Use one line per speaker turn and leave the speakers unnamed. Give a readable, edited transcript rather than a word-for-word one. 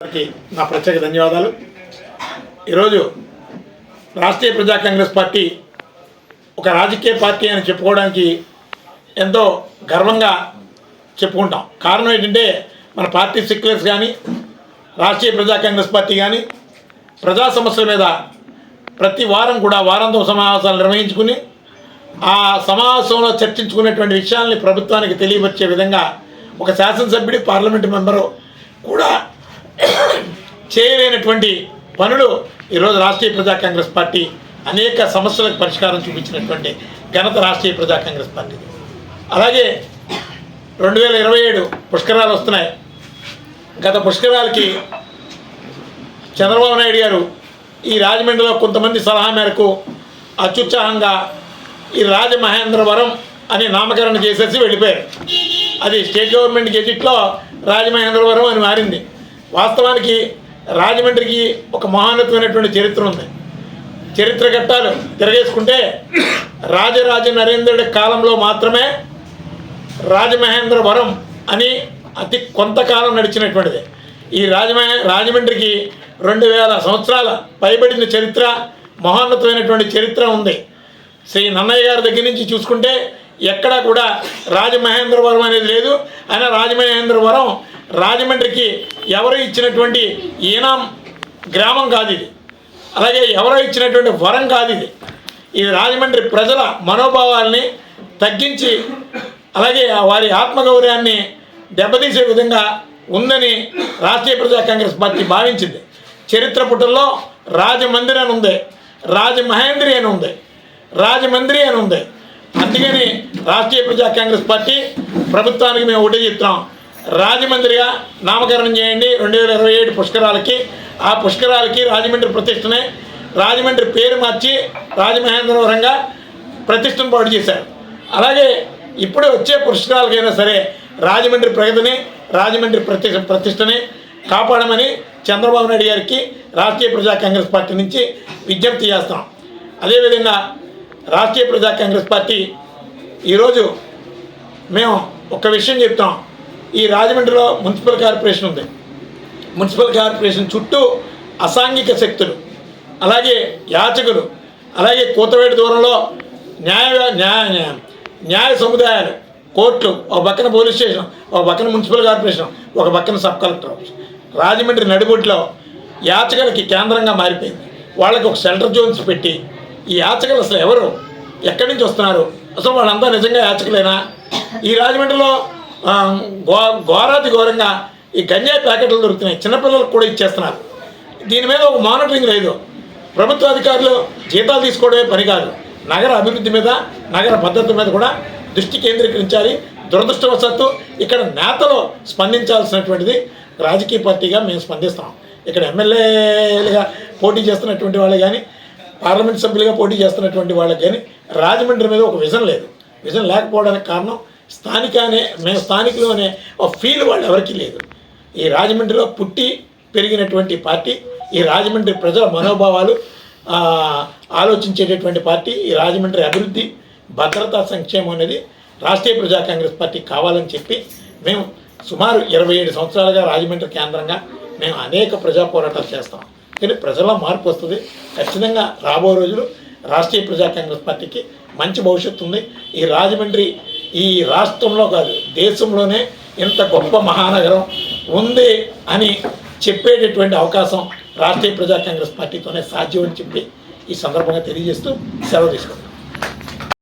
నా ప్రత్యేక ధన్యవాదాలు. ఈరోజు రాష్ట్రీయ ప్రజా కాంగ్రెస్ పార్టీ ఒక రాజకీయ పార్టీ అని చెప్పుకోవడానికి ఎంతో గర్వంగా చెప్పుకుంటాం. కారణం ఏంటంటే మన పార్టీ సెక్యులర్స్ కానీ రాష్ట్రీయ ప్రజా కాంగ్రెస్ పార్టీ కానీ ప్రజా సమస్యల మీద ప్రతి వారం కూడా వారాంతం సమావేశాలు నిర్వహించుకుని ఆ సమావేశంలో చర్చించుకునేటువంటి విషయాల్ని ప్రభుత్వానికి తెలియవచ్చే విధంగా ఒక శాసనసభ్యుడి పార్లమెంటు మెంబరు కూడా చేయలేనటువంటి పనులు ఈరోజు రాష్ట్రీయ ప్రజా కాంగ్రెస్ పార్టీ అనేక సమస్యలకు పరిష్కారం చూపించినటువంటి ఘనత రాష్ట్రీయ ప్రజా కాంగ్రెస్ పార్టీ. అలాగే 2027 పుష్కరాలు వస్తున్నాయి. గత పుష్కరాలకి చంద్రబాబు నాయుడు గారు ఈ రాజమండ్రిలో కొంతమంది సలహా మేరకు అత్యుత్సాహంగా ఈ రాజమహేంద్రవరం అని నామకరణం చేసేసి వెళ్ళిపోయారు. అది స్టేట్ గవర్నమెంట్ గెజిట్లో రాజమహేంద్రవరం అని మారింది. వాస్తవానికి రాజమండ్రికి ఒక మహోన్నతమైనటువంటి చరిత్ర ఉంది. చరిత్ర ఘట్టాలు తిరగేసుకుంటే రాజరాజ నరేంద్రుడి కాలంలో మాత్రమే రాజమహేంద్రవరం అని అతి కొంతకాలం నడిచినటువంటిది. ఈ రాజమండ్రికి 2000 సంవత్సరాల పైబడిన చరిత్ర, మహోన్నతమైనటువంటి చరిత్ర ఉంది. శ్రీ నన్నయ్య గారి దగ్గర నుంచి చూసుకుంటే ఎక్కడా కూడా రాజమహేంద్రవరం అనేది లేదు. అయినా రాజమహేంద్రవరం రాజమండ్రికి ఎవరు ఇచ్చినటువంటి ఈనాం గ్రామం కాదు ఇది. అలాగే ఎవరో ఇచ్చినటువంటి వరం కాదు ఇది. ఈ రాజమండ్రి ప్రజల మనోభావాల్ని తగ్గించి అలాగే వారి ఆత్మగౌరవాన్ని దెబ్బతీసే విధంగా ఉందని రాష్ట్రీయ ప్రజా కాంగ్రెస్ పార్టీ భావించింది. చరిత్ర పుటల్లో రాజమందిర్ అని ఉంది, రాజమహేంద్రి అని ఉంది, రాజమండ్రి అని ఉంది. అందుకని రాష్ట్రీయ ప్రజా కాంగ్రెస్ పార్టీ ప్రభుత్వానికి మేము ఒకటే చెప్తున్నాం, రాజమండ్రిగా నామకరణం చేయండి 2027 పుష్కరాలకి. ఆ పుష్కరాలకి రాజమండ్రి ప్రతిష్టనే, రాజమండ్రి పేరు మార్చి రాజమహేంద్రవరంగా ప్రతిష్టను పాటు చేశారు. అలాగే ఇప్పుడు వచ్చే పుష్కరాలకైనా సరే రాజమండ్రి ప్రగతిని, రాజమండ్రి ప్రతిష్టని కాపాడమని చంద్రబాబు నాయుడు గారికి రాష్ట్రీయ ప్రజా కాంగ్రెస్ పార్టీ నుంచి విజ్ఞప్తి చేస్తాం. అదేవిధంగా రాష్ట్రీయ ప్రజా కాంగ్రెస్ పార్టీ ఈరోజు మేము ఒక విషయం చెప్తాం. ఈ రాజమండ్రిలో మున్సిపల్ కార్పొరేషన్ ఉంది. మున్సిపల్ కార్పొరేషన్ చుట్టూ అసాంఘిక శక్తులు, అలాగే యాచకులు, అలాగే కూతవేటి దూరంలో న్యాయ సముదాయాలు, కోర్టులు, ఒక పక్కన పోలీస్ స్టేషన్, ఒక పక్కన మున్సిపల్ కార్పొరేషన్, ఒక పక్కన సబ్ కలెక్టర్ ఆఫీస్. రాజమండ్రి నడిబొడ్లో యాచకులకి కేంద్రంగా మారిపోయింది. వాళ్ళకి ఒక షెల్టర్ జోన్స్ పెట్టి ఈ యాచకులు అసలు ఎవరు, ఎక్కడి నుంచి వస్తున్నారు, అసలు వాళ్ళంతా నిజంగా యాచకులేనా? ఈ రాజమండ్రిలో ఘోరాతి ఘోరంగా ఈ గంజాయి ప్యాకెట్లు దొరుకుతున్నాయి, చిన్నపిల్లలకు కూడా ఇచ్చేస్తున్నారు. దీని మీద ఒక మానిటరింగ్ లేదు. ప్రభుత్వ అధికారులు జీతాలు తీసుకోవడమే పని కాదు, నగర అభివృద్ధి మీద, నగర భద్రత మీద కూడా దృష్టి కేంద్రీకరించాలి. దురదృష్టవశాత్తు ఇక్కడ నేతలు స్పందించాల్సినటువంటిది రాజకీయ పార్టీగా మేము స్పందిస్తాం. ఇక్కడ ఎమ్మెల్యేలుగా పోటీ చేస్తున్నటువంటి వాళ్ళు కానీ, పార్లమెంట్ సభ్యులుగా పోటీ చేస్తున్నటువంటి వాళ్ళకి కానీ రాజమండ్రి మీద ఒక విజన్ లేదు. విజన్ లేకపోవడానికి కారణం మేము స్థానికులు అనే ఒక ఫీల్ వాళ్ళు ఎవరికీ లేదు. ఈ రాజమండ్రిలో పుట్టి పెరిగినటువంటి పార్టీ, ఈ రాజమండ్రి ప్రజల మనోభావాలు ఆలోచించేటటువంటి పార్టీ. ఈ రాజమండ్రి అభివృద్ధి, భద్రతా, సంక్షేమం అనేది రాష్ట్రీయ ప్రజా కాంగ్రెస్ పార్టీ కావాలని చెప్పి మేము సుమారు 27 సంవత్సరాలుగా రాజమండ్రి కేంద్రంగా మేము అనేక ప్రజా పోరాటాలు చేస్తాం. కానీ ప్రజల్లో మార్పు వస్తుంది. ఖచ్చితంగా రాబో రోజులు రాష్ట్రీయ ప్రజా కాంగ్రెస్ పార్టీకి మంచి భవిష్యత్తు ఉంది. ఈ రాజమండ్రి ఈ రాష్ట్రంలో కాదు, దేశంలోనే ఇంత గొప్ప మహానగరం ఉంది అని చెప్పేటటువంటి అవకాశం రాష్ట్రీయ ప్రజా కాంగ్రెస్ పార్టీతోనే సాధ్యం అని చెప్పి ఈ సందర్భంగా తెలియజేస్తూ సెలవు తీసుకుంటాం.